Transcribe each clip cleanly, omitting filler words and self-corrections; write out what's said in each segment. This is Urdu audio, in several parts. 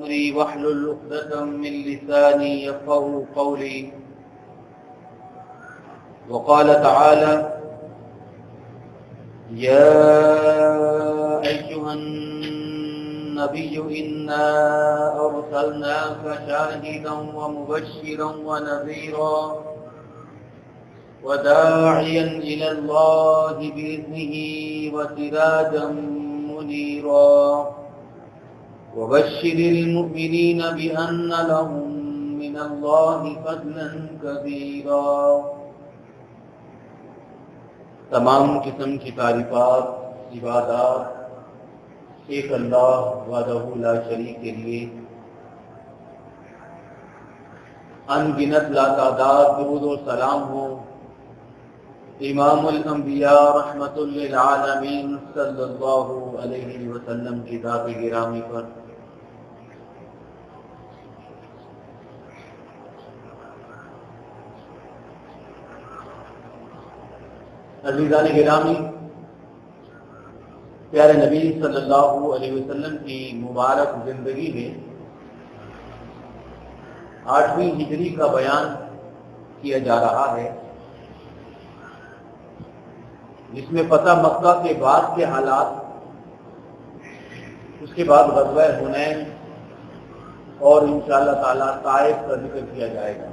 أمري واحلل عقدة من لساني يفقهوا قولي. وقال تعالى: يا أيها النبي إنا أرسلناك شاهدا ومبشرا ونذيرا وداعيا إلى الله بإذنه وسراجا منيرا وبشر المؤمنين بأن لهم من الله فضلا كبيرا. تمام قسم کی تعریفات عبادات ایک اللہ وحدہ لا شریک کے لیے، ان گنت لاتعداد درود و سلام ہو امام الانبیاء رحمت للعالمین صلی اللہ علیہ وسلم کی ذات گرامی پر. عزیزان گرامی، پیارے نبی صلی اللہ علیہ وسلم کی مبارک زندگی میں 8ویں ہجری کا بیان کیا جا رہا ہے، جس میں فتح مکہ کے بعد کے حالات، اس کے بعد غزوہ حنین اور انشاءاللہ تعالی طائف کا ذکر کیا جائے گا.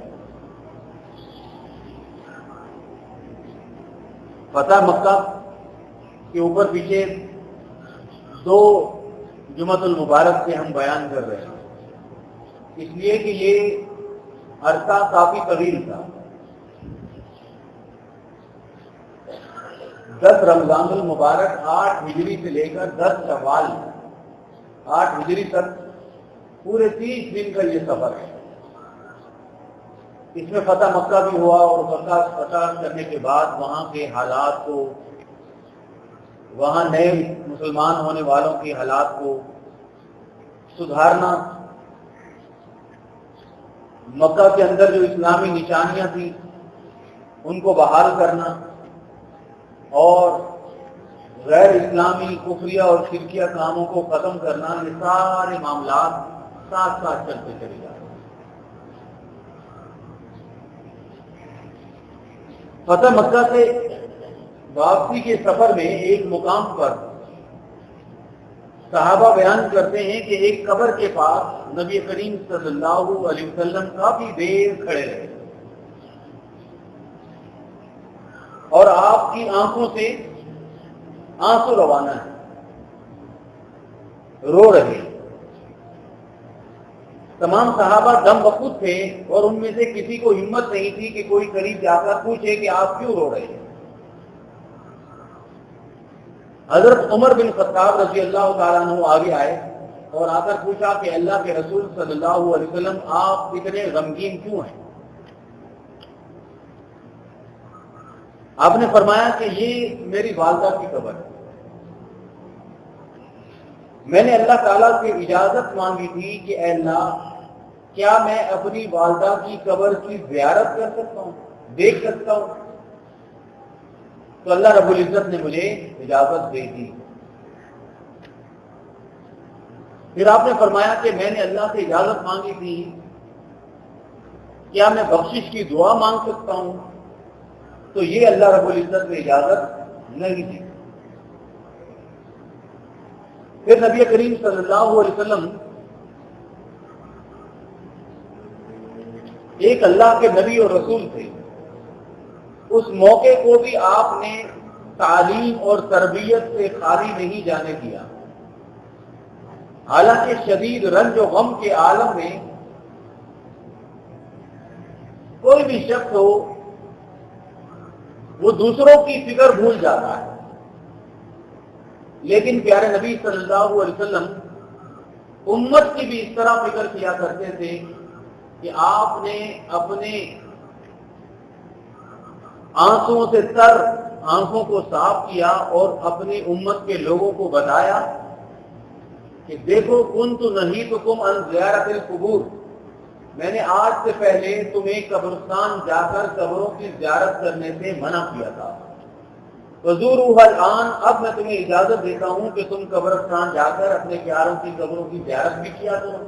فتح مکہ کے اوپر پیچھے 2 جمعۃ المبارک سے ہم بیان کر رہے ہیں، اس لیے کہ یہ عرصہ کافی طویل تھا. 10 رمضان المبارک 8 ہجری سے لے کر 10 شوال 8 ہجری تک پورے 30 دن کا یہ سفر ہے. اس میں فتح مکہ بھی ہوا اور فتح کرنے کے بعد وہاں کے حالات کو، وہاں نئے مسلمان ہونے والوں کے حالات کو سدھارنا، مکہ کے اندر جو اسلامی نشانیاں تھیں ان کو بحال کرنا، اور غیر اسلامی کفریہ اور شرکیہ کاموں کو ختم کرنا، یہ سارے معاملات ساتھ ساتھ چلتے چلے جاتے ہیں. فتح مکہ سے واپسی کے سفر میں ایک مقام پر صحابہ بیان کرتے ہیں کہ ایک قبر کے پاس نبی کریم صلی اللہ علیہ وسلم کافی دیر کھڑے رہے اور آپ کی آنکھوں سے آنسو روانہ ہے، رو رہے. تمام صحابہ دم بخود تھے اور ان میں سے کسی کو ہمت نہیں تھی کہ کوئی قریب جا کر پوچھے کہ آپ کیوں رو رہے ہیں. حضرت عمر بن خطاب رضی اللہ تعالیٰ عنہ آگے آئے اور آ کر پوچھا کہ اللہ کے رسول صلی اللہ علیہ وسلم آپ اتنے غمگین کیوں ہیں؟ آپ نے فرمایا کہ یہ میری والدہ کی قبر ہے، میں نے اللہ تعالیٰ سے اجازت مانگی تھی کہ اے اللہ، کیا میں اپنی والدہ کی قبر کی زیارت کر سکتا ہوں، دیکھ سکتا ہوں؟ تو اللہ رب العزت نے مجھے اجازت دے دی. پھر آپ نے فرمایا کہ میں نے اللہ سے اجازت مانگی تھی، کیا میں بخشش کی دعا مانگ سکتا ہوں؟ تو یہ اللہ رب العزت نے اجازت نہیں دی. پھر نبی کریم صلی اللہ علیہ وسلم ایک اللہ کے نبی اور رسول تھے، اس موقع کو بھی آپ نے تعلیم اور تربیت سے خالی نہیں جانے دیا. حالانکہ شدید رنج و غم کے عالم میں کوئی بھی شخص ہو وہ دوسروں کی فکر بھول جاتا ہے، لیکن پیارے نبی صلی اللہ علیہ وسلم امت کی بھی اس طرح فکر کیا کرتے تھے کہ آپ نے اپنے آنسوں سے تر آنکھوں کو صاف کیا اور اپنی امت کے لوگوں کو بتایا کہ دیکھو کنت نہیتکم عن زیارت القبور، میں نے آج سے پہلے تمہیں قبرستان جا کر قبروں کی زیارت کرنے سے منع کیا تھا. فزوروها الآن، اب میں تمہیں اجازت دیتا ہوں کہ تم قبرستان جا کر اپنے پیاروں کی قبروں کی زیارت بھی کیا کرو.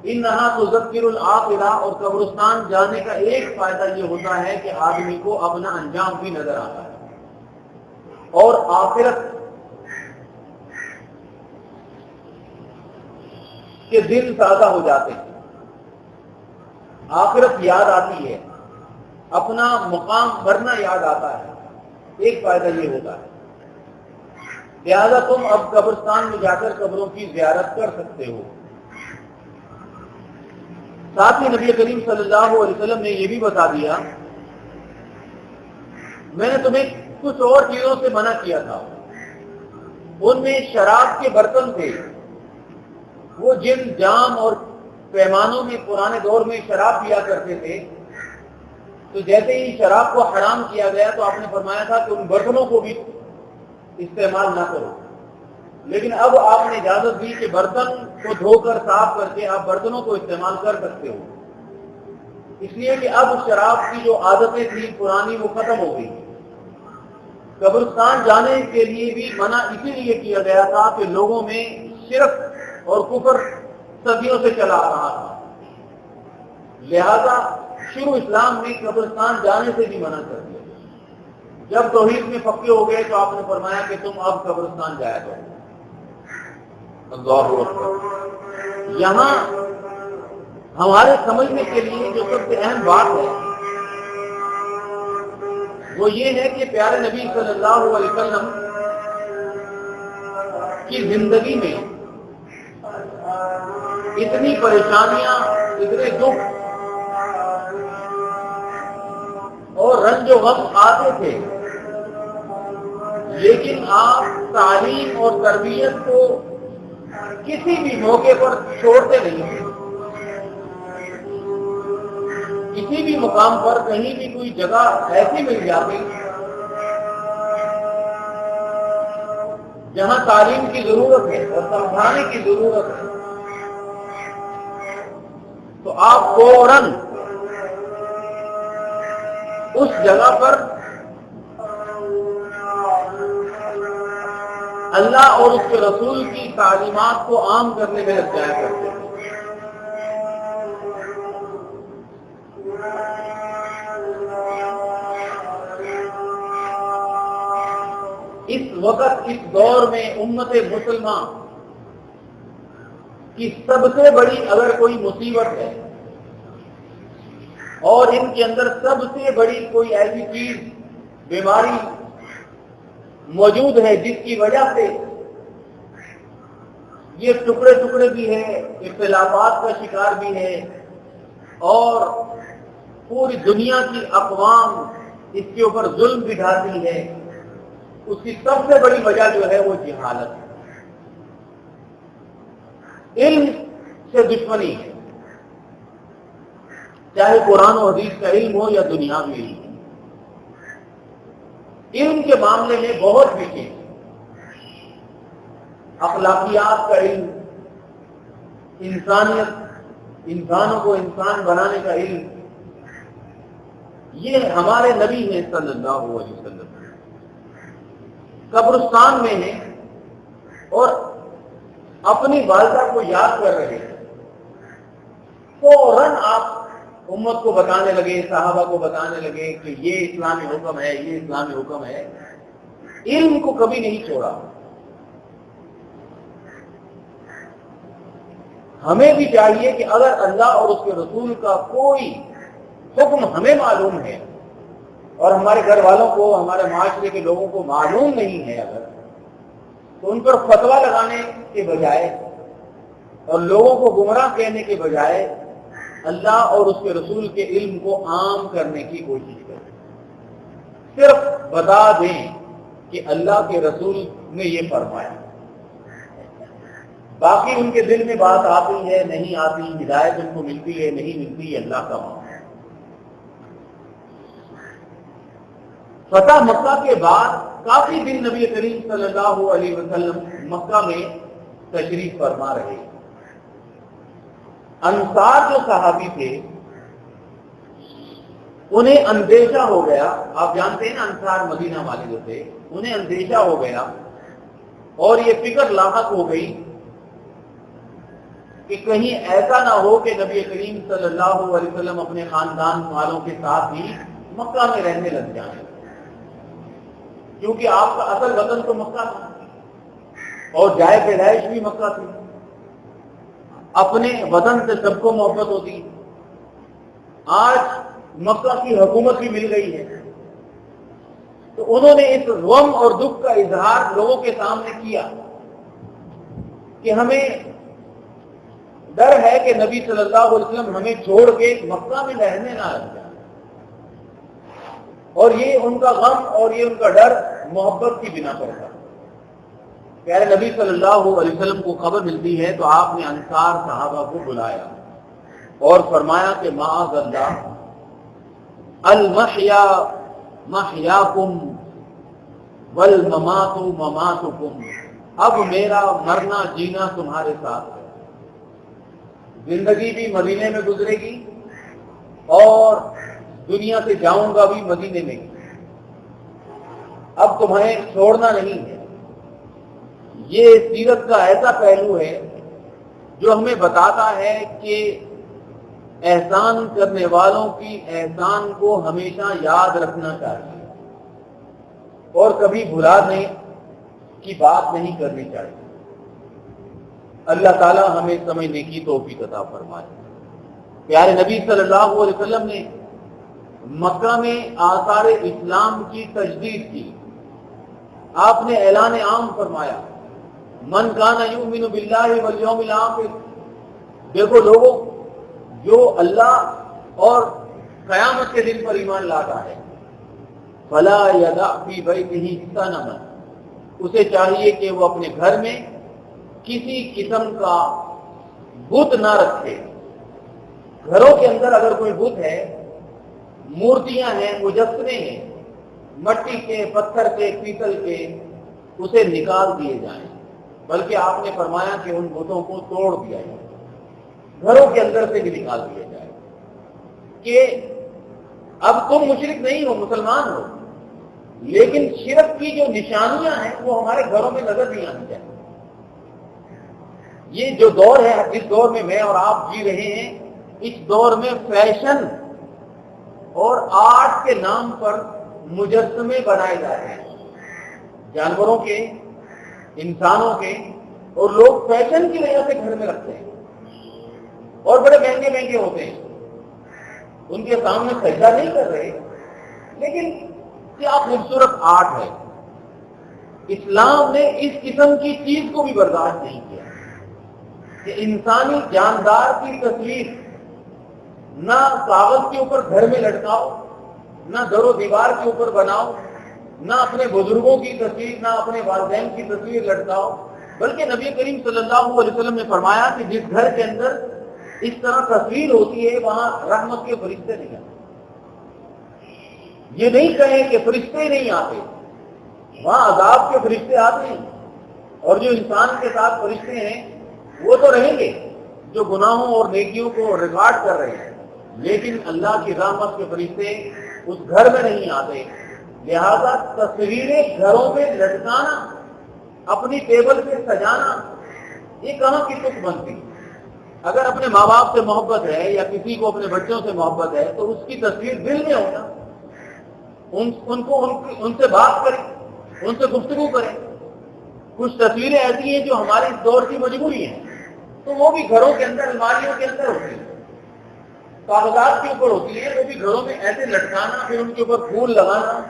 انہا تذکر الآخرہ، اور قبرستان جانے کا ایک فائدہ یہ ہوتا ہے کہ آدمی کو اپنا انجام بھی نظر آتا ہے اور آخرت کے دل تازہ ہو جاتے ہیں، آخرت یاد آتی ہے، اپنا مقام مرنا یاد آتا ہے، ایک فائدہ یہ ہوتا ہے۔ لہذا تم اب قبرستان میں جا کر قبروں کی زیارت کر سکتے ہو۔ ساتھ ہی نبی کریم صلی اللہ علیہ وسلم نے یہ بھی بتا دیا، میں نے تمہیں کچھ اور چیزوں سے منع کیا تھا، ان میں شراب کے برتن تھے، وہ جن جام اور پیمانوں میں پرانے دور میں شراب پیا کرتے تھے، تو جیسے ہی شراب کو حرام کیا گیا تو آپ نے فرمایا تھا کہ ان برتنوں کو بھی استعمال نہ کرو، لیکن اب آپ نے اجازت دی کہ برتن کو دھو کر صاف کر کے آپ برتنوں کو استعمال کر سکتے ہو، اس لیے کہ اب شراب کی جو عادتیں تھیں پرانی وہ ختم ہو گئی۔ قبرستان جانے کے لیے بھی منع اسی لیے کیا گیا تھا کہ لوگوں میں شرک اور کفر صدیوں سے چلا آ رہا تھا، لہذا شروع اسلام میں قبرستان جانے سے بھی منع کر دیا۔ جب توحید میں پکے ہو گئے تو آپ نے فرمایا کہ تم اب قبرستان جایا کرو۔ اللہ اکبر۔ یہاں ہمارے سمجھنے کے لیے جو سب سے اہم بات ہے وہ یہ ہے کہ پیارے نبی صلی اللہ علیہ وسلم کی زندگی میں اتنی پریشانیاں، اتنے دکھ اور رنج و غم آتے تھے، لیکن آپ تعلیم اور تربیت کو کسی بھی موقع پر چھوڑتے نہیں تھے۔ کسی بھی مقام پر کہیں بھی کوئی جگہ ایسی مل جاتی جہاں تعلیم کی ضرورت ہے اور سمجھانے کی ضرورت ہے تو آپ فوراً اس جگہ پر اللہ اور اس کے رسول کی تعلیمات کو عام کرنے میں لگ جایا کرتے ہیں۔ اس وقت اس دور میں امت مسلمہ کی سب سے بڑی اگر کوئی مصیبت ہے اور ان کے اندر سب سے بڑی کوئی ایسی چیز بیماری موجود ہے جس کی وجہ سے یہ ٹکڑے ٹکڑے بھی ہے، اختلافات کا شکار بھی ہے اور پوری دنیا کی اقوام اس کے اوپر ظلم بھی ڈھاتی ہے، اس کی سب سے بڑی وجہ جو ہے وہ جہالت ہے، علم سے دشمنی ہے، چاہے قرآن و حدیث کا علم ہو یا دنیاوی علم۔ علم کے معاملے میں بہت پیچھے، اخلاقیات کا علم، انسانیت، انسانوں کو انسان بنانے کا علم، یہ ہمارے نبی ہیں صلی اللہ علیہ وسلم قبرستان میں ہیں اور اپنی والدہ کو یاد کر رہے ہیں، فوراً آپ امت کو بتانے لگے، صحابہ کو بتانے لگے کہ یہ اسلامی حکم ہے، یہ اسلامی حکم ہے، علم کو کبھی نہیں چھوڑا۔ ہمیں بھی چاہیے کہ اگر اللہ اور اس کے رسول کا کوئی حکم ہمیں معلوم ہے اور ہمارے گھر والوں کو، ہمارے معاشرے کے لوگوں کو معلوم نہیں ہے اگر، تو ان پر فتویٰ لگانے کے بجائے اور لوگوں کو گمراہ کہنے کے بجائے اللہ اور اس کے رسول کے علم کو عام کرنے کی کوشش کریں، صرف بتا دیں کہ اللہ کے رسول نے یہ فرمایا، باقی ان کے دل میں بات آتی ہے نہیں آتی، ہدایت ان کو ملتی ہے نہیں ملتی، اللہ کا معاملہ۔ فتح مکہ کے بعد کافی دن نبی کریم صلی اللہ علیہ وسلم مکہ میں تشریف فرما رہے۔ انصار جو صحابی تھے انہیں اندیشہ ہو گیا، آپ جانتے ہیں نا انصار مدینہ والے جو تھے، انہیں اندیشہ ہو گیا اور یہ فکر لاحق ہو گئی کہ کہیں ایسا نہ ہو کہ نبی کریم صلی اللہ علیہ وسلم اپنے خاندان والوں کے ساتھ ہی مکہ میں رہنے لگ جائیں، کیونکہ آپ کا اصل وطن تو مکہ تھا اور جائے پیدائش بھی مکہ تھی. اپنے وطن سے سب کو محبت ہوتی. آج مکہ کی حکومت بھی مل گئی ہے، تو انہوں نے اس غم اور دکھ کا اظہار لوگوں کے سامنے کیا کہ ہمیں ڈر ہے کہ نبی صلی اللہ علیہ وسلم ہمیں چھوڑ کے مکہ میں رہنے نہ لگ جائیں. اور یہ ان کا غم اور یہ ان کا ڈر محبت کی بنا پر تھا. پیارے نبی صلی اللہ علیہ وسلم کو خبر ملتی ہے تو آپ نے انصار صحابہ کو بلایا اور فرمایا کہ معاذ اللہ، المحیا محیاکم والممات مماتکم، اب میرا مرنا جینا تمہارے ساتھ ہے. زندگی بھی مدینے میں گزرے گی اور دنیا سے جاؤں گا بھی مدینے میں. اب تمہیں چھوڑنا نہیں ہے. یہ سیرت کا ایسا پہلو ہے جو ہمیں بتاتا ہے کہ احسان کرنے والوں کی احسان کو ہمیشہ یاد رکھنا چاہیے اور کبھی بھلانے کی بات نہیں کرنی چاہیے. اللہ تعالی ہمیں سمجھنے کی توفیق عطا فرمائے. پیارے نبی صلی اللہ علیہ وسلم نے مکہ میں آثار اسلام کی تجدید کی. آپ نے اعلان عام فرمایا، من کان یؤمن باللہ والیوم الآخر. دیکھو لوگوں، جو اللہ اور قیامت کے دن پر ایمان لاتا ہے، فلا یدع فی بیتہ صنما، اسے چاہیے کہ وہ اپنے گھر میں کسی قسم کا بت نہ رکھے. گھروں کے اندر اگر کوئی بت ہے، مورتیاں ہیں، مجسمے ہیں، مٹی کے، پتھر کے، پیتل کے، اسے نکال دیے جائیں. بلکہ آپ نے فرمایا کہ ان بتوں کو توڑ دیا جائے، گھروں کے اندر سے بھی نکال دیا جائے. کہ اب تم مشرک نہیں ہو، مسلمان ہو، لیکن شرک کی جو نشانیاں ہیں وہ ہمارے گھروں میں نظر نہیں آنی چاہیے. یہ جو دور ہے، جس دور میں میں اور آپ جی رہے ہیں، اس دور میں فیشن اور آرٹ کے نام پر مجسمے بنائے جا رہے ہیں، جانوروں کے، انسانوں کے، اور لوگ فیشن کی وجہ سے گھر میں رکھتے ہیں اور بڑے مہنگے مہنگے ہوتے ہیں. ان کے سامنے سجدہ نہیں کر رہے، لیکن کیا خوبصورت آرٹ ہے. اسلام نے اس قسم کی چیز کو بھی برداشت نہیں کیا کہ انسانی جاندار کی تصویر نہ کاغذ کے اوپر گھر میں لٹکاؤ، نہ در و دیوار کے اوپر بناؤ، نہ اپنے بزرگوں کی تصویر، نہ اپنے والدین کی تصویر لٹکاؤ. بلکہ نبی کریم صلی اللہ علیہ وسلم نے فرمایا کہ جس گھر کے اندر اس طرح تصویر ہوتی ہے وہاں رحمت کے فرشتے نہیں آتے. یہ نہیں کہیں کہ فرشتے نہیں آتے، وہاں عذاب کے فرشتے آتے ہیں. اور جو انسان کے ساتھ فرشتے ہیں وہ تو رہیں گے جو گناہوں اور نیکیوں کو ریکارڈ کر رہے ہیں، لیکن اللہ کی رحمت کے فرشتے اس گھر میں نہیں آتے. لہذا تصویریں گھروں میں لٹکانا، اپنی ٹیبل پہ سجانا، یہ کہاں کی تک بنتی. اگر اپنے ماں باپ سے محبت ہے یا کسی کو اپنے بچوں سے محبت ہے تو اس کی تصویر دل میں ہونا، ان سے بات کریں، ان سے گفتگو کریں. کچھ تصویریں ایسی ہیں جو ہمارے اس دور کی مجبوری ہیں، تو وہ بھی گھروں کے اندر، الماریوں کے اندر ہوتی ہیں، کاغذات کے اوپر ہوتی ہیں، وہ بھی گھروں میں ایسے لٹکانا، پھر ان کے اوپر پھول لگانا،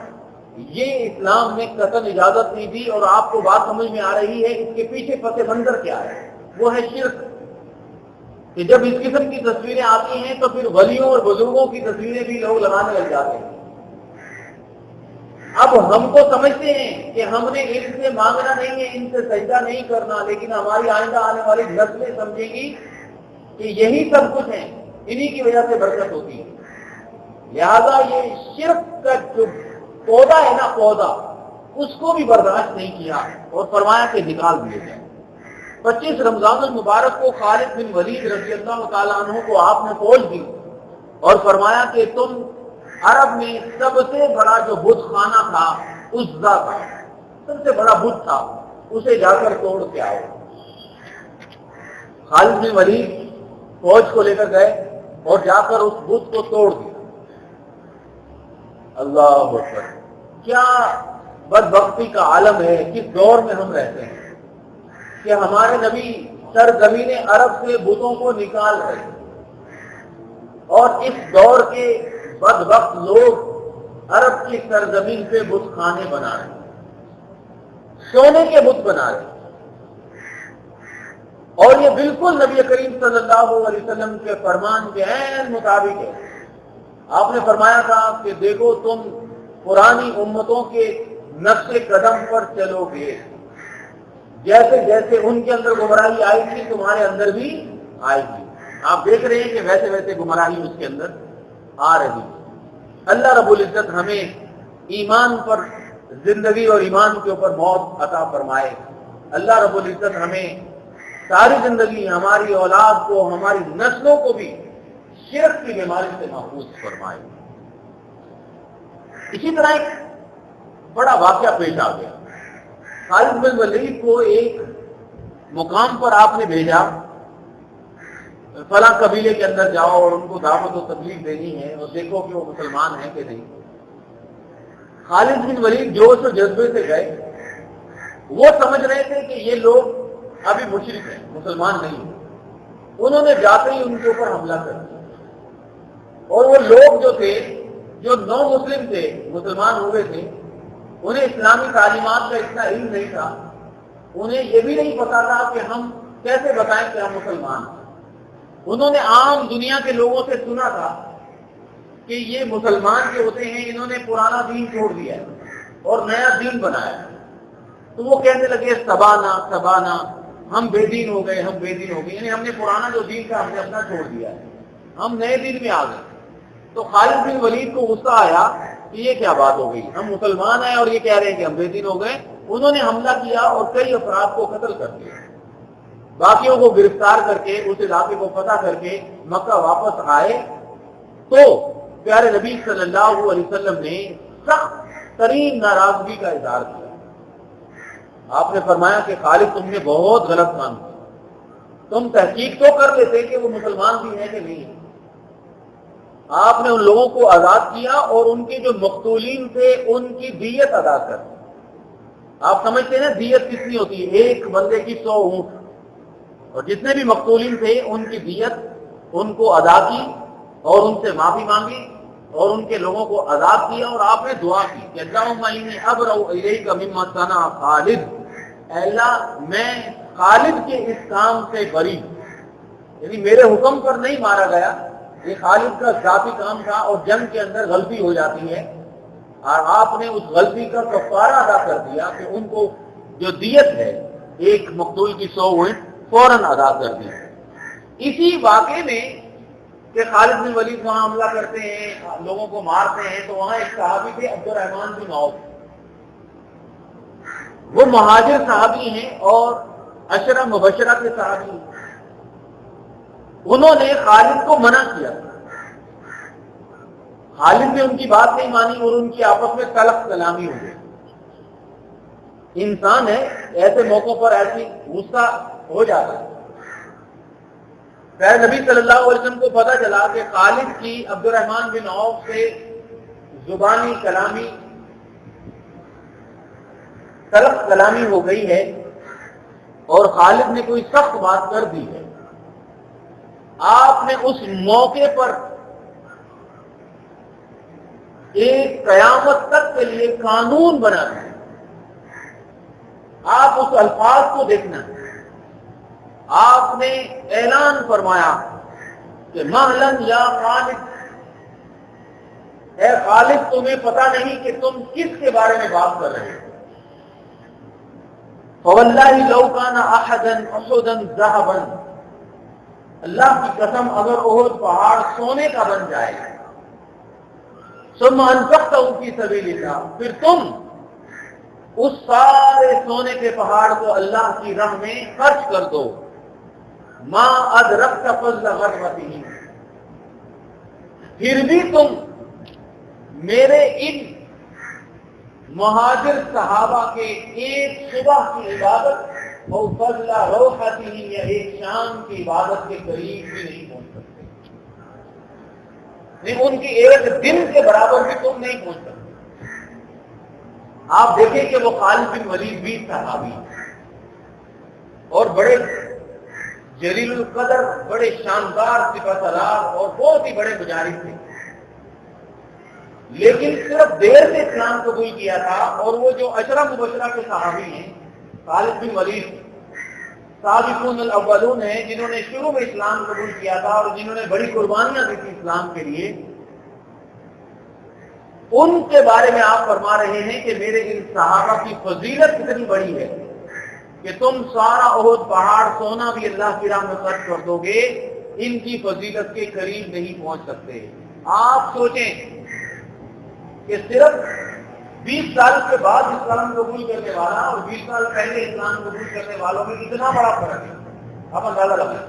یہ اسلام نے قطعاً اجازت نہیں دی. اور آپ کو بات سمجھ میں آ رہی ہے اس کے پیچھے پس منظر کیا ہے. وہ ہے شرک. کہ جب اس قسم کی تصویریں آتی ہیں تو پھر ولیوں اور بزرگوں کی تصویریں بھی لوگ لگانے لگ جاتے ہیں. اب ہم کو سمجھتے ہیں کہ ہم نے ان سے مانگنا نہیں ہے، ان سے سجدہ نہیں کرنا، لیکن ہماری آئندہ آنے والی نسلیں سمجھے گی کہ یہی سب کچھ ہے، انہی کی وجہ سے برکت ہوتی ہے. لہذا یہ شرک کا جو پودا ہے نا، پودا، اس کو بھی برداشت نہیں کیا اور فرمایا کہ نکال دیے جائے. 25 رمضان المبارک کو خالد بن ولید رضی اللہ تعالیٰ عنہ کو آپ نے فوج دی اور فرمایا کہ تم عرب میں سب سے بڑا جو بت خانہ تھا، عزا کا سب سے بڑا بت تھا، اسے جا کر توڑ کے آؤ. خالد بن ولید فوج کو لے کر گئے اور جا کر اس بت کو توڑ دیا۔ اللہ اکبر، کیا بدبختی کا عالم ہے، کس دور میں ہم رہتے ہیں کہ ہمارے نبی سرزمین عرب سے بتوں کو نکال رہے ہیں، اور اس دور کے بدبخت لوگ عرب کی سرزمین پہ بت خانے بنا رہے ہیں، سونے کے بت بنا رہے ہیں، اور یہ بالکل نبی کریم صلی اللہ علیہ وسلم کے فرمان کے عین مطابق ہے۔ آپ نے فرمایا تھا کہ دیکھو تم پرانی امتوں کے نقش قدم پر چلو گے، جیسے جیسے ان کے اندر گمراہی آئی تھی تمہارے اندر بھی آئے گی۔ آپ دیکھ رہے ہیں کہ ویسے ویسے گمراہی اس کے اندر آ رہی ہے۔ اللہ رب العزت ہمیں ایمان پر زندگی اور ایمان کے اوپر موت عطا فرمائے۔ اللہ رب العزت ہمیں ساری زندگی، ہماری اولاد کو، ہماری نسلوں کو بھی شرک کی بیماری سے محفوظ فرمائے۔ اسی طرح ایک بڑا واقعہ پیش آ گیا۔ خالد بن ولید کو ایک مقام پر آپ نے بھیجا، فلاں قبیلے کے اندر جاؤ اور ان کو دعوت و تبلیغ دینی ہے اور دیکھو کہ وہ مسلمان ہیں کہ نہیں۔ خالد بن ولید جوش و جذبے سے گئے، وہ سمجھ رہے تھے کہ یہ لوگ ابھی مشرک ہیں، مسلمان نہیں ہیں۔ انہوں نے جاتے ہی ان کے اوپر حملہ کر دیا، اور وہ لوگ جو تھے، جو نو مسلم تھے، مسلمان ہوئے تھے، انہیں اسلامی تعلیمات کا اتنا علم نہیں تھا، انہیں یہ بھی نہیں پتا تھا کہ ہم کیسے بتائیں کہ ہم مسلمان ہیں۔ انہوں نے عام دنیا کے لوگوں سے سنا تھا کہ یہ مسلمان جو ہوتے ہیں انہوں نے پرانا دین چھوڑ دیا ہے اور نیا دین بنایا ہے، تو وہ کہنے لگے سبانا سبانا، ہم بے دین ہو گئے، ہم بے دین ہو گئے، یعنی ہم نے پرانا جو دین تھا ہم نے اپنا چھوڑ دیا ہے، ہم نئے دین میں آ گئے۔ تو خالد بن ولید کو غصہ آیا کہ یہ کیا بات ہو گئی، ہم مسلمان ہیں اور یہ کہہ رہے ہیں کہ ہم بے دین ہو گئے۔ انہوں نے حملہ کیا اور کئی افراد کو قتل کر دیا، باقیوں کو گرفتار کر کے اس علاقے کو فتح کر کے مکہ واپس آئے تو پیارے نبی صلی اللہ علیہ وسلم نے سخت ترین ناراضگی کا اظہار کیا۔ آپ نے فرمایا کہ خالد تم نے بہت غلط کام کیا، تم تحقیق تو کر لیتے کہ وہ مسلمان بھی ہیں کہ نہیں۔ آپ نے ان لوگوں کو آزاد کیا اور ان کے جو مقتولین تھے ان کی دیت ادا کر دی۔ آپ سمجھتے ہیں نا دیت کتنی ہوتی ہے، ایک بندے کی 100 اونٹ، اور جتنے بھی مقتولین تھے ان کی دیت ان کو ادا کی اور ان سے معافی مانگی اور ان کے لوگوں کو آزاد کیا، اور آپ نے دعا کی کہ اللہم انی ابرؤ الیک مما صنع خالد، اے اللہ میں خالد کے اس کام سے بری، یعنی میرے حکم پر نہیں مارا گیا، یہ خالد کا ذاتی کام تھا، اور جنگ کے اندر غلطی ہو جاتی ہے اور آپ نے اس غلطی کا کفارہ ادا کر دیا کہ ان کو جو دیت ہے ایک مقتول کی 100 اونٹ فوراً ادا کر دی۔ اسی واقعے میں کہ خالد بن ولید وہاں حملہ کرتے ہیں، لوگوں کو مارتے ہیں، تو وہاں ایک صحابی تھے عبد الرحمن بن عوف، وہ مہاجر صحابی ہیں اور عشرہ مبشرہ کے صحابی ہیں۔ انہوں نے خالد کو منع کیا، خالد نے ان کی بات نہیں مانی اور ان کی آپس میں تلخ کلامی ہو گئی۔ انسان ہے، ایسے موقعوں پر ایسی غصہ ہو جاتا ہے۔ پھر نبی صلی اللہ علیہ وسلم کو پتہ چلا کہ خالد کی عبد الرحمن بن عوف سے زبانی کلامی تلخ کلامی ہو گئی ہے اور خالد نے کوئی سخت بات کر دی ہے۔ آپ نے اس موقع پر ایک قیامت تک کے لیے قانون بنا دیا۔ آپ اس الفاظ کو دیکھنا، آپ نے اعلان فرمایا کہ مہلن یا خالد، اے خالد تمہیں پتہ نہیں کہ تم کس کے بارے میں بات کر رہے ہو۔ فواللہ لو کان احدا احدا ذهبا، اللہ کی قسم اگر احد پہاڑ سونے کا بن جائے، ثم انفقته فی سبیل اللہ، پھر تم اس سارے سونے کے پہاڑ کو اللہ کی راہ میں خرچ کر دو، ما ادرکت فضل غربتہ، پھر بھی تم میرے ان مہاجر صحابہ کے ایک صبح کی عبادت اور فضل روحتہ یا ایک شام کی عبادت کے قریب بھی نہیں پہنچ سکتے، نہیں ان کی ایک دن کے برابر بھی تم نہیں پہنچ سکتے۔ آپ دیکھیں کہ وہ خالد بن ولید بھی صحابی اور بڑے جلیل القدر، بڑے شاندار صفت سالار اور بہت ہی بڑے مجاہد تھے، لیکن صرف دیر سے اسلام قبول کیا تھا۔ اور وہ جو عشرہ مبشرہ کے صحابی ہیں، خالد بن ولید سابقون الاولون ہیں، جنہوں نے شروع میں اسلام قبول کیا تھا اور جنہوں نے بڑی قربانیاں دی تھی اسلام کے لیے، ان کے بارے میں آپ فرما رہے ہیں کہ میرے ان صحابہ کی فضیلت کتنی بڑی ہے کہ تم سارا احد پہاڑ سونا بھی اللہ کی راہ میں خرچ کر دو گے، ان کی فضیلت کے قریب نہیں پہنچ سکتے۔ آپ سوچیں کہ صرف 20 سال کے بعد اسلام قبول کرنے والا اور 20 سال پہلے اسلام قبول کرنے والوں میں کتنا بڑا فرق ہے، آپ اندازہ لگائیں۔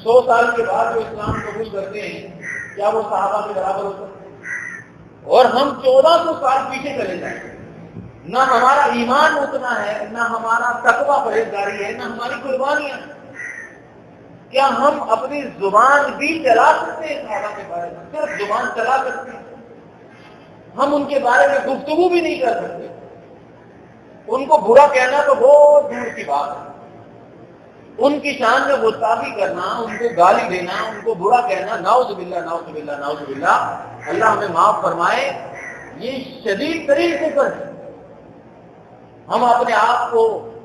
100 سال کے بعد جو اسلام قبول کرتے ہیں، کیا وہ صحابہ کے برابر ہو سکتے ہیں؟ اور ہم 1400 سال پیچھے چلے جائیں، نہ ہمارا ایمان اتنا ہے، نہ ہمارا تقویٰ پرہیزگاری ہے، نہ ہماری قربانیاں۔ کیا ہم اپنی زبان بھی چلا سکتے ہیں صحابہ کے بارے میں؟ صرف زبان چلا سکتے ہیں، ہم ان کے بارے میں گفتگو بھی نہیں کر سکتے۔ ان کو برا کہنا تو بہت دور کی بات ہے، ان کی شان میں گستاخی کرنا، ان کو گالی دینا، ان کو برا کہنا، نعوذ باللہ نعوذ باللہ نعوذ باللہ، اللہ ہمیں معاف فرمائے، یہ شدید ترین کفر ہے۔ ہم اپنے آپ کو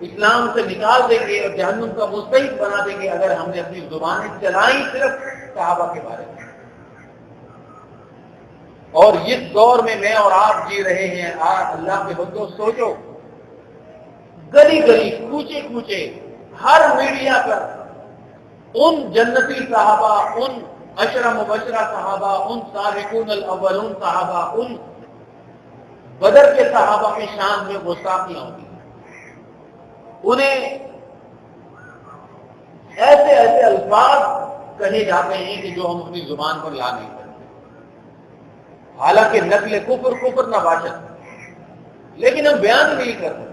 اسلام سے نکال دیں گے اور جہنم کا مستحق بنا دیں گے اگر ہم نے اپنی زبانیں چلائیں صرف صحابہ کے بارے میں۔ اور جس دور میں میں اور آپ جی رہے ہیں، اللہ کے بندو سوچو، گلی گلی کوچے کوچے ہر میڈیا پر ان جنتی صحابہ، ان عشرہ مبشرہ صحابہ، ان سابقون الاولون صحابہ، ان بدر کے صحابہ کی شان میں گستاخیاں ہوگی، انہیں ایسے ایسے الفاظ کہے جاتے ہیں کہ جو ہم اپنی زبان پر لا نہیں سکتے، حالانکہ نقل کفر نہ باشد، لیکن ہم بیان نہیں کر سکتے۔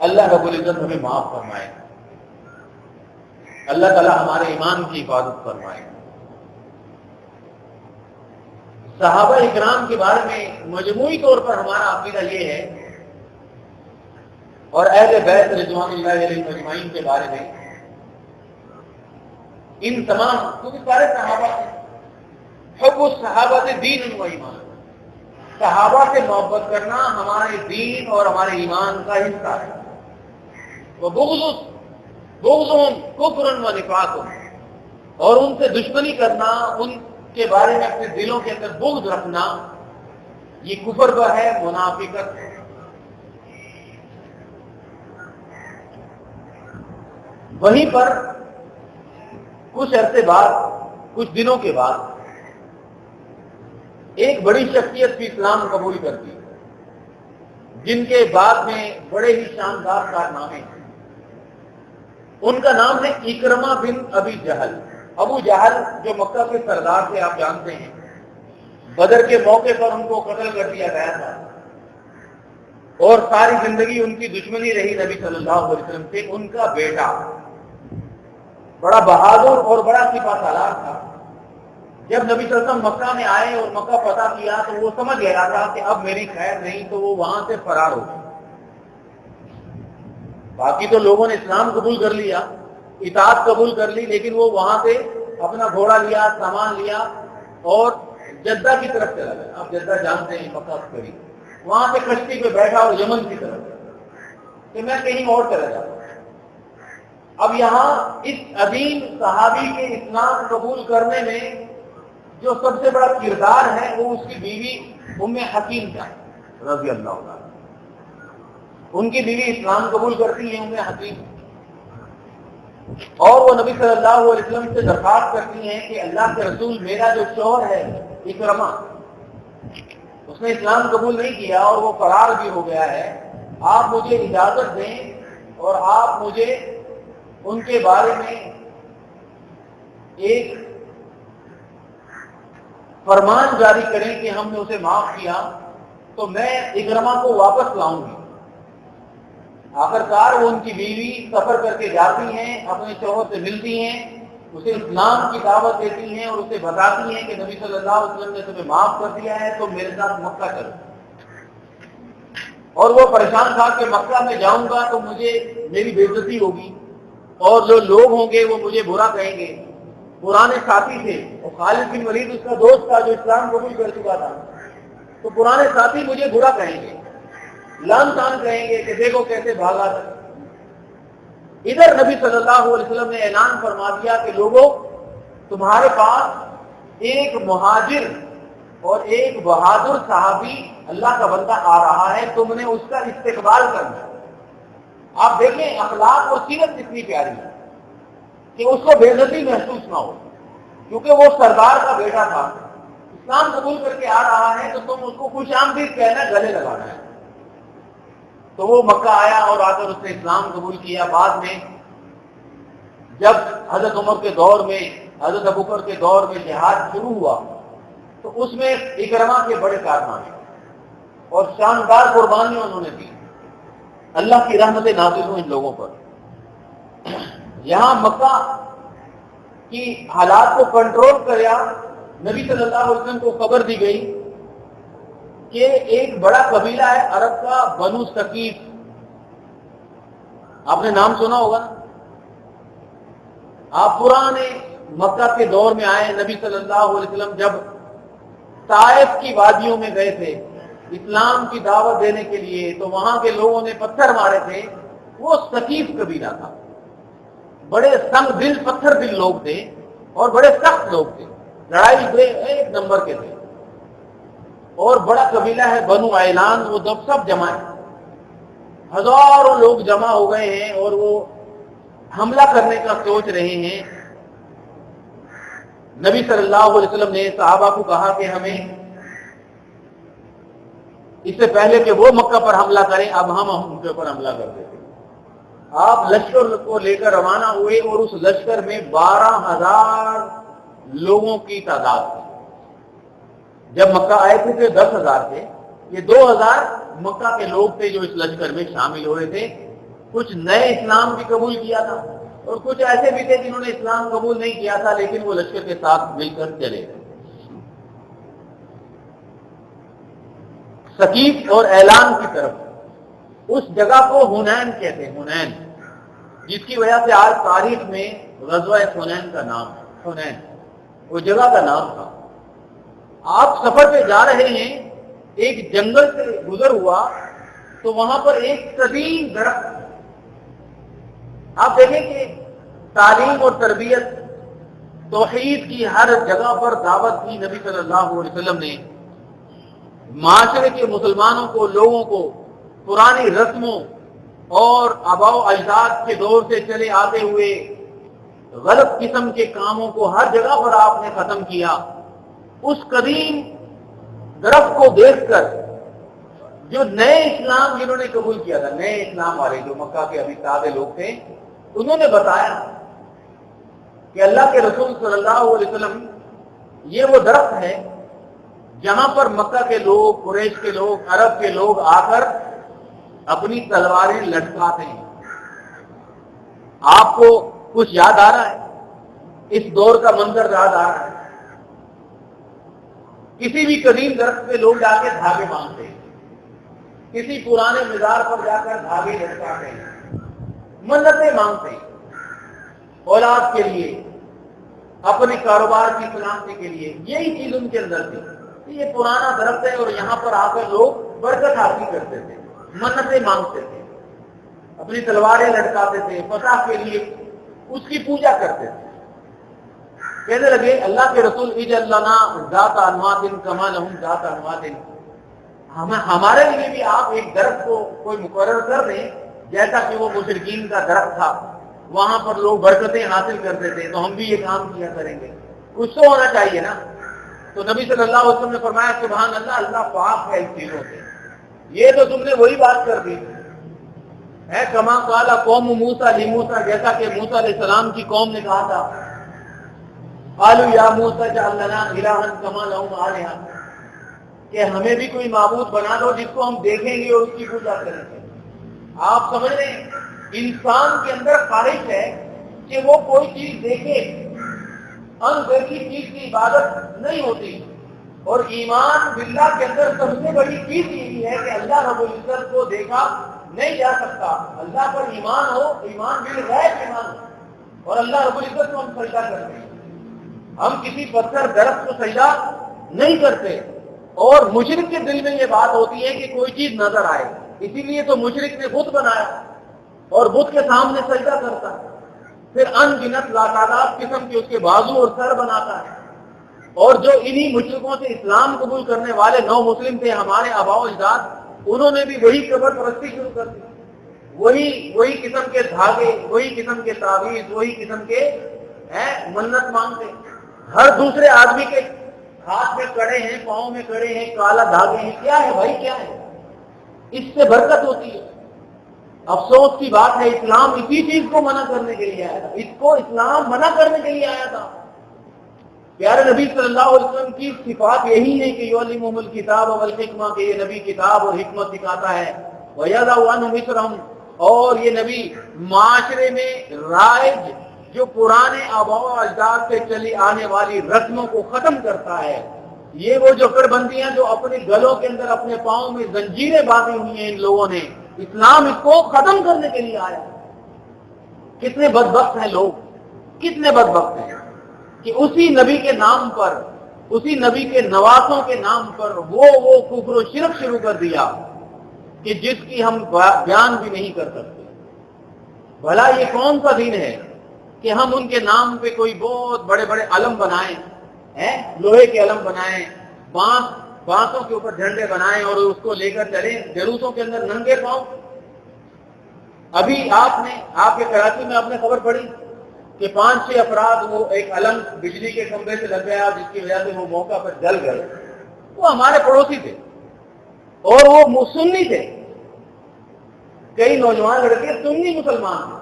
اللہ رب العزت ہمیں معاف فرمائے، اللہ تعالی ہمارے ایمان کی حفاظت فرمائے۔ صحابہ اکرام کے بارے میں مجموعی طور پر ہمارا عقیدہ یہ ہے، اور اہل بیت رضوان اللہ علیہم اجمعین کے بارے میں، ان تمام کیونکہ سارے صحابہ حب الصحابہ سے دین و ایمان، صحابہ سے محبت کرنا ہمارے دین اور ہمارے ایمان کا حصہ ہے۔ بغضهم کفر و نفاق، اور ان سے دشمنی کرنا، ان کے بارے میں اپنے دلوں کے اندر بغض رکھنا، یہ کفر پر ہے، منافقت ہے۔ وہیں پر کچھ عرصے بعد، کچھ دنوں کے بعد، ایک بڑی شخصیت بھی اسلام قبول کرتی، جن کے بعد میں بڑے ہی شاندار کارنامے ہیں۔ ان کا نام ہے اکرمہ بن ابی جہل۔ ابو جہل جو مکہ کے سردار تھے، آپ جانتے ہیں، بدر کے موقع پر ان کو قتل کر دیا گیا تھا، اور ساری زندگی ان کی دشمنی رہی نبی صلی اللہ علیہ وسلم سے۔ ان کا بیٹا بڑا بہادر اور بڑا سپہ سالار تھا۔ جب نبی صلی اللہ علیہ وسلم مکہ میں آئے اور مکہ فتح کیا تو وہ سمجھ گیا تھا کہ اب میری خیر نہیں، تو وہ وہاں سے فرار ہو گیا۔ باقی تو لوگوں نے اسلام قبول کر لیا، اطاعت قبول کر لی، لیکن وہ وہاں سے اپنا گھوڑا لیا، سامان لیا اور جدہ کی طرف چلا گیا۔ آپ جدہ جانتے ہیں، مکہ سے قریب، وہاں پہ کشتی پہ بیٹھا اور یمن کی طرف کہ میں کہیں اور چلا جاؤں۔ اب یہاں اس عظیم صحابی کے اسلام قبول کرنے میں جو سب سے بڑا کردار ہے وہ اس کی بیوی ام حکیم کا رضی اللہ عنہ۔ ان کی بیوی اسلام قبول کرتی ہیں، ام حکیم، اور وہ نبی صلی اللہ علیہ وسلم سے درخواست کرتی ہیں کہ اللہ کے رسول، میرا جو شوہر ہے اکرمہ، اس نے اسلام قبول نہیں کیا اور وہ فرار بھی ہو گیا ہے، آپ مجھے اجازت دیں اور آپ مجھے ان کے بارے میں ایک فرمان جاری کریں کہ ہم نے اسے معاف کیا تو میں اکرما کو واپس لاؤں گی۔ آخرکار وہ ان کی بیوی سفر کر کے جاتی ہیں، اپنے شوہر سے ملتی ہیں، اسے اسلام کی دعوت دیتی ہیں اور اسے بتاتی ہیں کہ نبی صلی اللہ علیہ وسلم نے تمہیں معاف کر دیا ہے، تو میرے ساتھ مکہ چلو۔ اور وہ پریشان تھا کہ مکہ میں جاؤں گا تو مجھے میری بے عزتی ہوگی اور جو لوگ ہوں گے وہ مجھے برا کہیں گے۔ پرانے ساتھی تھے، اور خالد بن ولید اس کا دوست تھا جو اسلام قبول کر چکا تھا، تو پرانے ساتھی مجھے برا کہیں گے، لان تان کہیں گے کہ دیکھو کیسے بھاگا تھا۔ ادھر نبی صلی اللہ علیہ وسلم نے اعلان فرما دیا کہ لوگوں، تمہارے پاس ایک مہاجر اور ایک بہادر صحابی اللہ کا بندہ آ رہا ہے، تم نے اس کا استقبال کرنا۔ آپ دیکھیں اخلاق اور سیرت کتنی پیاری ہے کہ اس کو بے عزتی محسوس نہ ہو، کیونکہ وہ سردار کا بیٹا تھا، اسلام قبول کر کے آ رہا ہے، تو تم اس کو خوش آمدید کہنا، گلے لگانا ہے۔ تو وہ مکہ آیا اور آ کر اس نے اسلام قبول کیا۔ بعد میں جب حضرت عمر کے دور میں، حضرت ابوبکر کے دور میں جہاد شروع ہوا تو اس میں اکرما کے بڑے کارنامے اور شاندار قربانیاں انہوں نے دی۔ اللہ کی رحمتیں نازل ہوں ان لوگوں پر۔ یہاں مکہ کی حالات کو کنٹرول کریا، نبی صلی اللہ علیہ وسلم کو خبر دی گئی کہ ایک بڑا قبیلہ ہے عرب کا، بنو ثقیف، آپ نے نام سنا ہوگا۔ آپ پرانے مکہ کے دور میں آئے، نبی صلی اللہ علیہ وسلم جب طائف کی وادیوں میں گئے تھے اسلام کی دعوت دینے کے لیے، تو وہاں کے لوگوں نے پتھر مارے تھے۔ وہ ثقیف قبیلہ تھا، بڑے سنگ دل پتھر دل لوگ تھے اور بڑے سخت لوگ تھے، لڑائی بے ایک نمبر کے تھے۔ اور بڑا قبیلہ ہے بنو عیلان، وہ سب جمع ہے، ہزاروں لوگ جمع ہو گئے ہیں اور وہ حملہ کرنے کا سوچ رہے ہیں۔ نبی صلی اللہ علیہ وسلم نے صحابہ کو کہا کہ ہمیں اس سے پہلے کہ وہ مکہ پر حملہ کریں، اب ہم ان کے اوپر حملہ کر دیتے۔ آپ لشکر کو لے کر روانہ ہوئے اور اس لشکر میں 12,000 لوگوں کی تعداد تھی۔ جب مکہ آئے تھے تو 10,000 تھے، یہ 2,000 مکہ کے لوگ تھے جو اس لشکر میں شامل ہوئے تھے۔ کچھ نئے اسلام بھی قبول کیا تھا اور کچھ ایسے بھی تھے جنہوں نے اسلام قبول نہیں کیا تھا لیکن وہ لشکر کے ساتھ مل کر چلے گئے۔ ثقیف اور اعلان کی طرف، اس جگہ کو حنین کہتے ہیں، حنین، جس کی وجہ سے آج تاریخ میں غزوہ حنین کا نام ہے، حنین وہ جگہ کا نام تھا۔ آپ سفر پہ جا رہے ہیں، ایک جنگل سے گزر ہوا تو وہاں پر ایک قدیم درخت، آپ دیکھیں کہ تعلیم اور تربیت، توحید کی ہر جگہ پر دعوت کی نبی صلی اللہ علیہ وسلم نے، معاشرے کے مسلمانوں کو، لوگوں کو پرانی رسموں اور آباء و اجداد کے دور سے چلے آتے ہوئے غلط قسم کے کاموں کو ہر جگہ پر آپ نے ختم کیا۔ اس قدیم درخت کو دیکھ کر جو نئے اسلام جنہوں نے قبول کیا تھا، نئے اسلام والے جو مکہ کے ابھی تازہ لوگ تھے، انہوں نے بتایا کہ اللہ کے رسول صلی اللہ علیہ وسلم، یہ وہ درخت ہے جہاں پر مکہ کے لوگ، قریش کے لوگ، عرب کے لوگ آ کر اپنی تلواریں لٹکاتے ہیں۔ آپ کو کچھ یاد آ رہا ہے؟ اس دور کا منظر یاد آ رہا ہے؟ کسی بھی قدیم درخت پہ لوگ جا کے دھاگے مانگتے ہیں، کسی پرانے مزار پر جا کر دھاگے لٹکاتے ہیں، منتیں مانگتے ہیں، اولاد کے لیے، اپنے کاروبار کی سلامتی کے لیے۔ یہی چیز ان کے اندر تھی کہ یہ پرانا درخت ہے اور یہاں پر آ کر لوگ برکت حاصل کرتے تھے، منتیں مانگتے تھے، اپنی تلواریں لٹکاتے تھے، فتح کے لیے اس کی پوجا کرتے تھے۔ کہنے لگے اللہ کے رسول اجعل لنا ذات انواد کما لہم ذات انواد، ہمارے لیے بھی آپ ایک درخت کو کوئی مقرر کر دیں جیسا کہ وہ مشرکین کا درخت تھا، وہاں پر لوگ برکتیں حاصل کرتے تھے، تو ہم بھی یہ کام کیا کریں گے، کچھ تو ہونا چاہیے نا۔ تو نبی صلی اللہ علیہ وسلم نے فرمایا سبحان اللہ، اللہ پاک ہے اس چیزوں سے، یہ تو تم نے وہی بات کر دی ہے، کما قال قوم موسیٰ لموسیٰ، جیسا کہ موسیٰ علیہ السلام کی قوم نے کہا تھا، قالوا یا موسیٰ اجعل لنا الہا کما لہم آلہہ، کہ ہمیں بھی کوئی معبود بنا دو جس کو ہم دیکھیں گے اور اس کی پوجا کریں گے۔ آپ سمجھ رہے ہیں انسان کے اندر خواہش ہے کہ وہ کوئی چیز دیکھے، دیکھی چیز کی عبادت نہیں ہوتی، اور ایمان باللہ کے اندر سب سے بڑی چیز یہی ہے کہ اللہ رب العزت کو دیکھا نہیں جا سکتا۔ اللہ پر ایمان ہو، ایمان بالغیب ایمان ہو، اور اللہ رب العزت کو ہم سجدہ کرتے ہیں۔ ہم کسی پتھر درخت کو سجدہ نہیں کرتے، اور مشرک کے دل میں یہ بات ہوتی ہے کہ کوئی چیز نظر آئے، اسی لیے تو مشرک نے بت بنایا اور بت کے سامنے سجدہ کرتا ہے، پھر ان گنت لاتعداد قسم کے اس کے بازو اور سر بناتا ہے۔ اور جو انہی مشرکوں سے اسلام قبول کرنے والے نو مسلم تھے ہمارے آباء و اجداد، انہوں نے بھی وہی قبر پرستی شروع کر دی، وہی قسم کے دھاگے، وہی قسم کے تعویذ، وہی قسم کے منت مانگتے۔ ہر دوسرے آدمی کے ہاتھ میں کڑے ہیں، پاؤں میں کڑے ہیں، کالا دھاگے ہیں، کیا ہے بھائی کیا ہے؟ اس سے برکت ہوتی ہے۔ افسوس کی بات ہے اسلام اسی چیز کو منع کرنے کے لیے آیا تھا، اس کو اسلام منع کرنے کے لیے آیا تھا۔ پیارے نبی صلی اللہ علیہ وسلم کی صفات یہی ہے کہ یعلمہم الکتاب والحکمہ، کہ یہ نبی کتاب اور حکمت سکھاتا ہے، وَیَضَعُ عَنْهُمْ إِصْرَهُمْ، اور یہ نبی معاشرے میں رائج جو پرانے آباء و اجداد سے چلی آنے والی رسموں کو ختم کرتا ہے۔ یہ وہ جوکر بندیاں جو اپنے گلوں کے اندر اپنے پاؤں میں زنجیریں باندھی ہوئی ہیں ان لوگوں نے، اسلام اس کو ختم کرنے کے لیے آیا۔ کتنے بدبخت ہیں لوگ، کتنے بدبخت ہیں کہ اسی نبی کے نام پر، اسی نبی کے نواسوں کے نام پر وہ کفر و شرک شروع کر دیا کہ جس کی ہم بیان بھی نہیں کر سکتے۔ بھلا یہ کون سا دین ہے کہ ہم ان کے نام پہ کوئی بہت بڑے بڑے علم بنائیں، لوہے کے علم بنائیں، بانسوں کے اوپر جھنڈے بنائیں اور اس کو لے کر چلیں جلوسوں کے اندر ننگے پاؤں۔ ابھی آپ کے کراچی میں آپ نے خبر پڑھی کہ 5-6 افراد وہ ایک علم بجلی کے کھمبے سے لگ گیا جس کی وجہ سے وہ موقع پر جل گئے۔ وہ ہمارے پڑوسی تھے اور وہ سنی تھے، کئی نوجوان لڑکے سنی مسلمان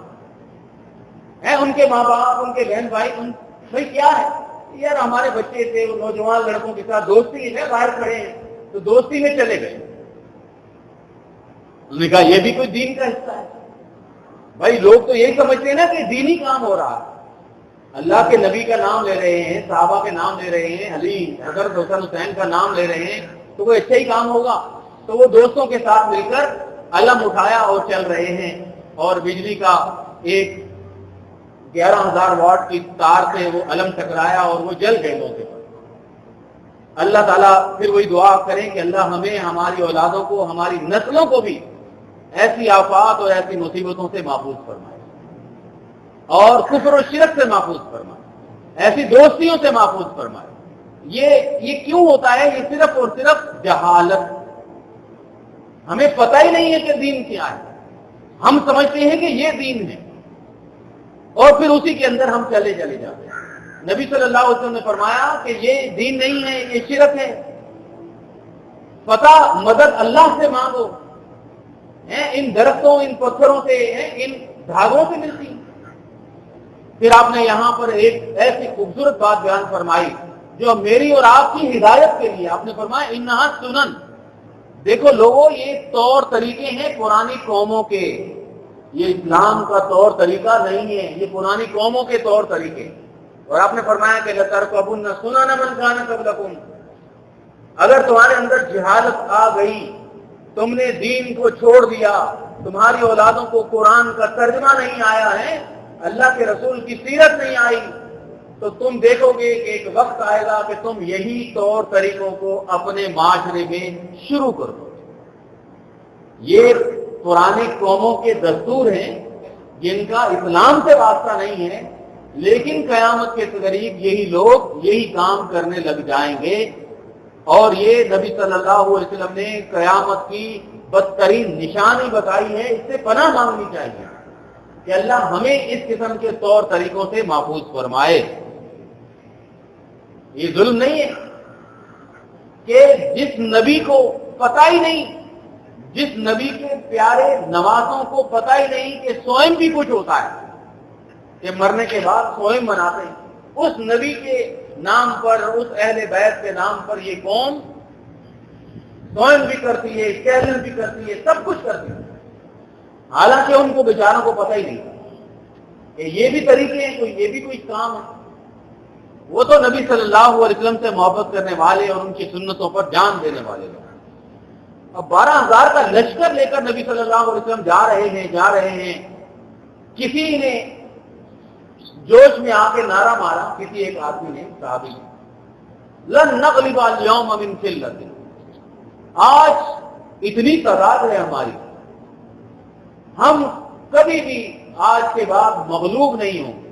ہیں، ان کے ماں باپ، ان کے بہن بھائی کیا ہے یار، ہمارے بچے تھے، وہ نوجوان لڑکوں کے ساتھ دوستی ہے، باہر کھڑے ہیں تو دوستی میں چلے گئے۔ انہوں نے کہا یہ بھی کوئی دین کا حصہ ہے؟ بھائی لوگ تو یہی سمجھتے ہیں نا کہ دینی کام ہو رہا ہے، اللہ کے نبی کا نام لے رہے ہیں، صحابہ کے نام لے رہے ہیں، علی حضرت حسن حسین کا نام لے رہے ہیں تو وہ اچھا ہی کام ہوگا۔ تو وہ دوستوں کے ساتھ مل کر علم اٹھایا اور چل رہے ہیں، اور بجلی کا ایک 11,000 واٹ کی تار سے وہ علم ٹکرایا اور وہ جل گئے موقع پر۔ اللہ تعالیٰ پھر وہی دعا کریں کہ اللہ ہمیں، ہماری اولادوں کو، ہماری نسلوں کو بھی ایسی آفات اور ایسی مصیبتوں سے محفوظ فرمائے، اور کفر و شرک سے محفوظ فرمائے، ایسی دوستیوں سے محفوظ فرمائے۔ یہ کیوں ہوتا ہے؟ یہ صرف اور صرف جہالت، ہمیں پتہ ہی نہیں ہے کہ دین کیا ہے، ہم سمجھتے ہیں کہ یہ دین ہے اور پھر اسی کے اندر ہم چلے جاتے ہیں۔ نبی صلی اللہ علیہ وسلم نے فرمایا کہ یہ دین نہیں ہے، یہ شرک ہے۔ پتہ مدد اللہ سے مانگو، ان درختوں، ان پتھروں سے، ان دھاگوں سے ملتی۔ پھر آپ نے یہاں پر ایک ایسی خوبصورت بات بیان فرمائی جو میری اور آپ کی ہدایت کے لیے، آپ نے فرمایا انہا سنن، دیکھو لوگوں یہ طور طریقے ہیں پرانی قوموں کے، یہ اسلام کا طور طریقہ نہیں ہے، یہ پرانی قوموں کے طور طریقے۔ اور آپ نے فرمایا کہ لَتَرْكَبُنَّ سُنَنَ مَنْ كَانَ قَبْلَكُمْ، اگر تمہارے اندر جہالت آ گئی، تم نے دین کو چھوڑ دیا، تمہاری اولادوں کو قرآن کا ترجمہ نہیں آیا ہے، اللہ کے رسول کی سیرت نہیں آئی، تو تم دیکھو گے کہ ایک وقت آئے گا کہ تم یہی طور طریقوں کو اپنے معاشرے میں شروع کر دو۔ یہ پرانی قوموں کے دستور ہیں جن کا اسلام سے واسطہ نہیں ہے، لیکن قیامت کے قریب یہی لوگ یہی کام کرنے لگ جائیں گے، اور یہ نبی صلی اللہ علیہ وسلم نے قیامت کی بدترین نشانی بتائی ہے۔ اس سے پناہ مانگنی چاہیے کہ اللہ ہمیں اس قسم کے طور طریقوں سے محفوظ فرمائے۔ یہ ظلم نہیں ہے کہ جس نبی کو پتہ ہی نہیں، جس نبی کے پیارے نواسوں کو پتہ ہی نہیں کہ سوئم بھی کچھ ہوتا ہے، کہ مرنے کے بعد سوئم مناتے ہیں، اس نبی کے نام پر، اس اہل بیت کے نام پر یہ قوم توہین بھی کرتی ہے، چیلنج بھی کرتی ہے، سب کچھ کرتی ہے، حالانکہ ان کو بیچاروں کو پتہ ہی نہیں کہ یہ بھی طریقے ہیں، یہ بھی کوئی کام ہے۔ وہ تو نبی صلی اللہ علیہ وسلم سے محبت کرنے والے اور ان کی سنتوں پر جان دینے والے لوگ۔ اب 12,000 کا لشکر لے کر نبی صلی اللہ علیہ وسلم جا رہے ہیں، کسی نے جوش میں آ کے نعرہ مارا، کسی ایک آدمی نے، صحابی نے، لن نغلب اليوم من قلۃ، آج اتنی تعداد ہے ہماری، ہم کبھی بھی آج کے بعد مغلوب نہیں ہوں گے۔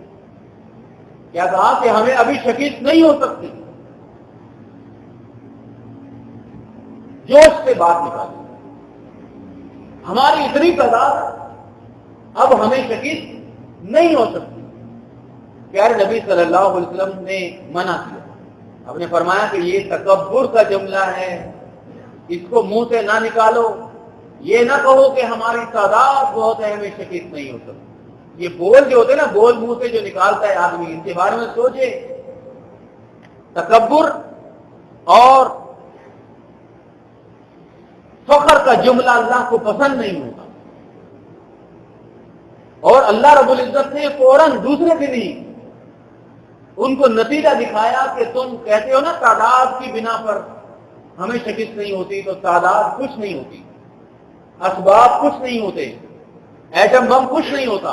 کیا کہا کہ ہمیں ابھی شکست نہیں ہو سکتی، جوش سے بات نکالی، ہماری اتنی تعداد، اب ہمیں شکست نہیں ہو سکتی۔ پیارے نبی صلی اللہ علیہ وسلم نے منع کیا، آپ نے فرمایا کہ یہ تکبر کا جملہ ہے، اس کو منہ سے نہ نکالو، یہ نہ کہو کہ ہماری تعداد بہت ہے، ہمیں شکست نہیں ہو سکتی۔ یہ بول جو ہوتے ہیں نا، بول منہ سے جو نکالتا ہے آدمی، اس کے بارے میں سوچے۔ تکبر اور فخر کا جملہ اللہ کو پسند نہیں ہوتا، اور اللہ رب العزت نے فوراً دوسرے دن ہی ان کو نتیجہ دکھایا کہ تم کہتے ہو نا تعداد کی بنا پر ہمیں شکست نہیں ہوتی، تو تعداد کچھ نہیں ہوتی، اسباب کچھ نہیں ہوتے، ایٹم بم کچھ نہیں ہوتا،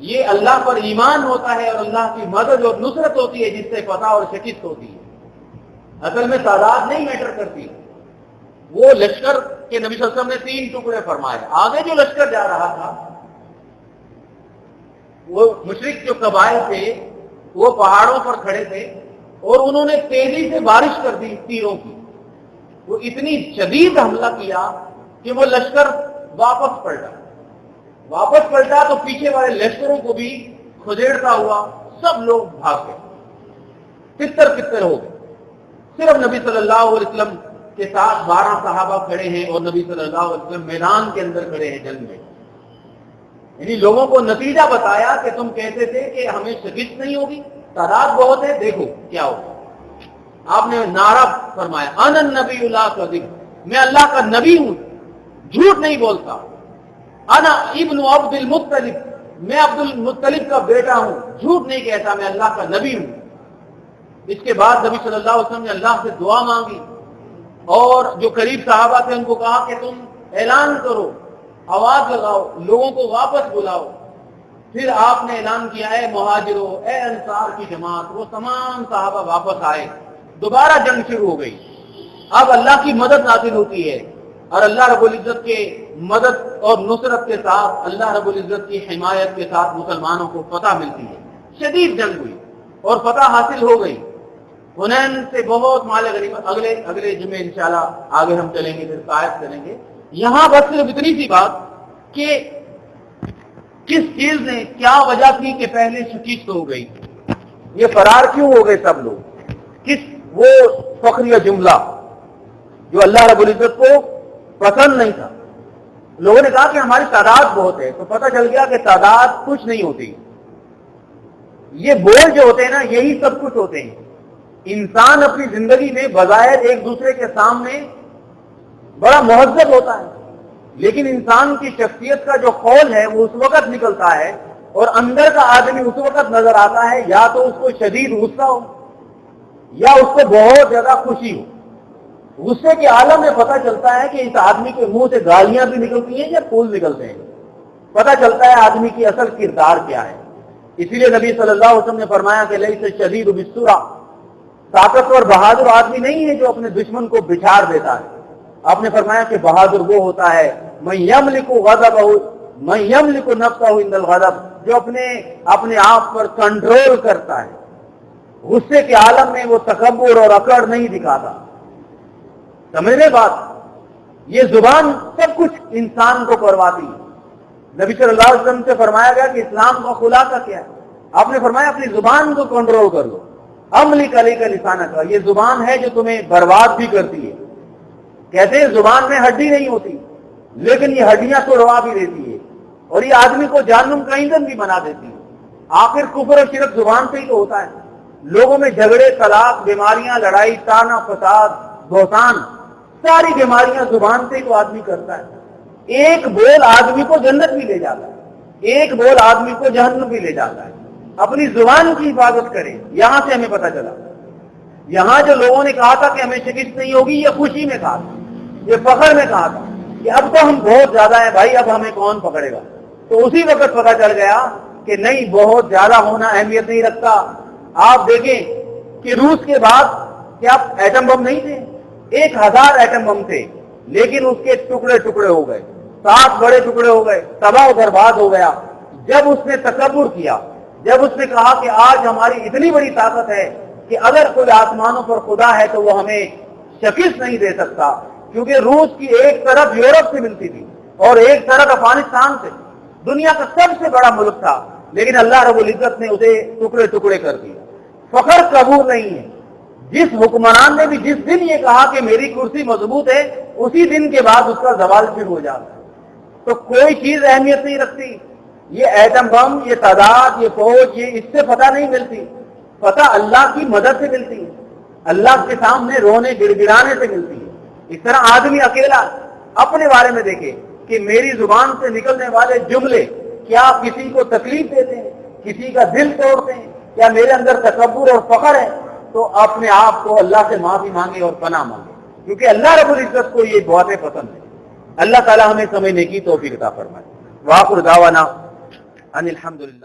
یہ اللہ پر ایمان ہوتا ہے اور اللہ کی مدد اور نصرت ہوتی ہے جس سے فتح اور شکست ہوتی ہے۔ اصل میں تعداد نہیں میٹر کرتی۔ وہ لشکر کے نبی صلی اللہ علیہ وسلم نے 3 ٹکڑے فرمائے، آگے جو لشکر جا رہا تھا، وہ مشرک جو قبائل تھے وہ پہاڑوں پر کھڑے تھے اور انہوں نے تیزی سے بارش کر دی تیروں کی، وہ اتنی شدید حملہ کیا کہ وہ لشکر واپس پلٹا تو پیچھے والے لشکروں کو بھی کھدیڑتا ہوا سب لوگ بھاگ گئے، تتر ہو گئے۔ صرف نبی صلی اللہ علیہ وسلم کے ساتھ 12 صحابہ کھڑے ہیں اور نبی صلی اللہ علیہ وسلم میدان کے اندر کھڑے ہیں جنگ میں۔ یعنی لوگوں کو نتیجہ بتایا کہ تم کہتے تھے کہ ہمیں شکست نہیں ہوگی، تعداد بہت ہے، دیکھو کیا ہوگا۔ آپ نے نعرہ فرمایا، انا النبی لا کذب، میں اللہ کا نبی ہوں، جھوٹ نہیں بولتا۔ انا ابن عبد المطلب، میں عبد المطلب کا بیٹا ہوں، جھوٹ نہیں کہتا، میں اللہ کا نبی ہوں۔ اس کے بعد نبی صلی اللہ علیہ وسلم نے اللہ سے دعا مانگی اور جو قریب صحابہ تھے ان کو کہا کہ تم اعلان کرو، آواز لگاؤ، لوگوں کو واپس بلاؤ۔ پھر آپ نے اعلان کیا، اے مہاجروں، اے انصار کی جماعت، وہ تمام صحابہ واپس آئے، دوبارہ جنگ شروع ہو گئی۔ اب اللہ کی مدد نازل ہوتی ہے اور اللہ رب العزت کے مدد اور نصرت کے ساتھ، اللہ رب العزت کی حمایت کے ساتھ مسلمانوں کو فتح ملتی ہے۔ شدید جنگ ہوئی اور فتح حاصل ہو گئی۔ حنین سے بہت مال غنیمت، اگلے جمعے انشاءاللہ آگے ہم چلیں گے، پھر قائد کریں گے۔ یہاں بس صرف اتنی سی بات کہ کس چیز نے، کیا وجہ تھی کہ پہلے شکست ہو گئی، یہ فرار کیوں ہو گئے سب لوگ، کس وہ فخریہ جملہ جو اللہ رب العزت کو پسند نہیں تھا۔ لوگوں نے کہا کہ ہماری تعداد بہت ہے، تو پتہ چل گیا کہ تعداد کچھ نہیں ہوتی، یہ بول جو ہوتے ہیں نا، یہی سب کچھ ہوتے ہیں۔ انسان اپنی زندگی میں بظاہر ایک دوسرے کے سامنے بڑا مہذب ہوتا ہے، لیکن انسان کی شخصیت کا جو خول ہے وہ اس وقت نکلتا ہے اور اندر کا آدمی اس وقت نظر آتا ہے، یا تو اس کو شدید غصہ ہو یا اس کو بہت زیادہ خوشی ہو۔ غصے کے عالم میں پتہ چلتا ہے کہ اس آدمی کے منہ سے گالیاں بھی نکلتی ہیں یا پھول نکلتے ہیں، پتہ چلتا ہے آدمی کی اصل کردار کیا ہے۔ اسی لیے نبی صلی اللہ علیہ وسلم نے فرمایا کہ لیس الشدید بالسرعہ، طاقتور بہادر آدمی نہیں ہے جو اپنے دشمن کو بچھاڑ دیتا ہے۔ آپ نے فرمایا کہ بہادر وہ ہوتا ہے من یملک غضبہ، من یملک نفسہ عند الغضب، جو اپنے آپ پر کنٹرول کرتا ہے، غصے کے عالم میں وہ تکبر اور اکڑ نہیں دکھاتا۔ سمجھنے بات، یہ زبان سب کچھ انسان کو کرواتی ہے۔ نبی صلی اللہ علیہ وسلم سے فرمایا گیا کہ اسلام کا خلاصہ کیا ہے؟ آپ نے فرمایا اپنی زبان کو کنٹرول کر لو، املک علیک لسانک، یہ زبان ہے جو تمہیں برباد بھی کرتی ہے۔ کہتے ہیں زبان میں ہڈی نہیں ہوتی، لیکن یہ ہڈیاں توڑوا بھی دیتی ہے اور یہ آدمی کو جہنم کا ایندھن بھی بنا دیتی ہے۔ آخر کفر و شرک زبان سے ہی تو ہوتا ہے۔ لوگوں میں جھگڑے، طلاق، بیماریاں، لڑائی، تانا، فساد، بہتان، ساری بیماریاں زبان سے تو آدمی کرتا ہے. ایک بول آدمی کو جنت بھی لے جاتا ہے, ایک بول آدمی کو جہنم بھی لے جاتا ہے. اپنی زبان کی حفاظت کریں. یہاں سے ہمیں پتہ چلا, یہاں جو لوگوں نے کہا تھا کہ ہمیں شکست نہیں ہوگی, یہ خوشی میں کہا تھا, یہ فخر میں کہا تھا کہ اب تو ہم بہت زیادہ ہیں بھائی, اب ہمیں کون پکڑے گا. تو اسی وقت پتہ چل گیا کہ نہیں, بہت زیادہ ہونا اہمیت نہیں رکھتا. آپ دیکھیں کہ روس کے بعد کیا ایٹم بم نہیں تھے؟ 1000 ایٹم بم تھے, لیکن اس کے ٹکڑے ٹکڑے ہو گئے, 7 بڑے ٹکڑے ہو گئے, تباہ و برباد ہو گیا. جب اس نے تکبر کیا, جب اس نے کہا کہ آج ہماری اتنی بڑی طاقت ہے کہ اگر کوئی آسمانوں پر خدا ہے تو وہ ہمیں شکست نہیں دے سکتا, کیونکہ روس کی ایک طرف یورپ سے ملتی تھی اور ایک طرف افغانستان سے, دنیا کا سب سے بڑا ملک تھا, لیکن اللہ رب العزت نے اسے ٹکڑے ٹکڑے کر دیا. فخر قبول نہیں ہے. جس حکمران نے بھی جس دن یہ کہا کہ میری کرسی مضبوط ہے, اسی دن کے بعد اس کا زوال پھر ہو جاتا ہے. تو کوئی چیز اہمیت نہیں رکھتی. یہ ایٹم بم, یہ تعداد, یہ فوج, یہ اس سے پتہ نہیں ملتی. پتہ اللہ کی مدد سے ملتی ہے, اللہ کے سامنے رونے گڑ گڑانے سے ملتی ہے. اس طرح آدمی اکیلا اپنے بارے میں دیکھے کہ میری زبان سے نکلنے والے جملے کیا کسی کو تکلیف دیتے ہیں, کسی کا دل توڑتے ہیں, کیا میرے اندر تکبر اور فخر ہے؟ تو اپنے آپ کو اللہ سے معافی مانگے اور پناہ مانگے, کیونکہ اللہ رب العزت کو یہ باتیں پسند ہے. اللہ تعالی ہمیں سمجھنے کی توفیق عطا فرمائے. وآخر دعوانا ان الحمدللہ.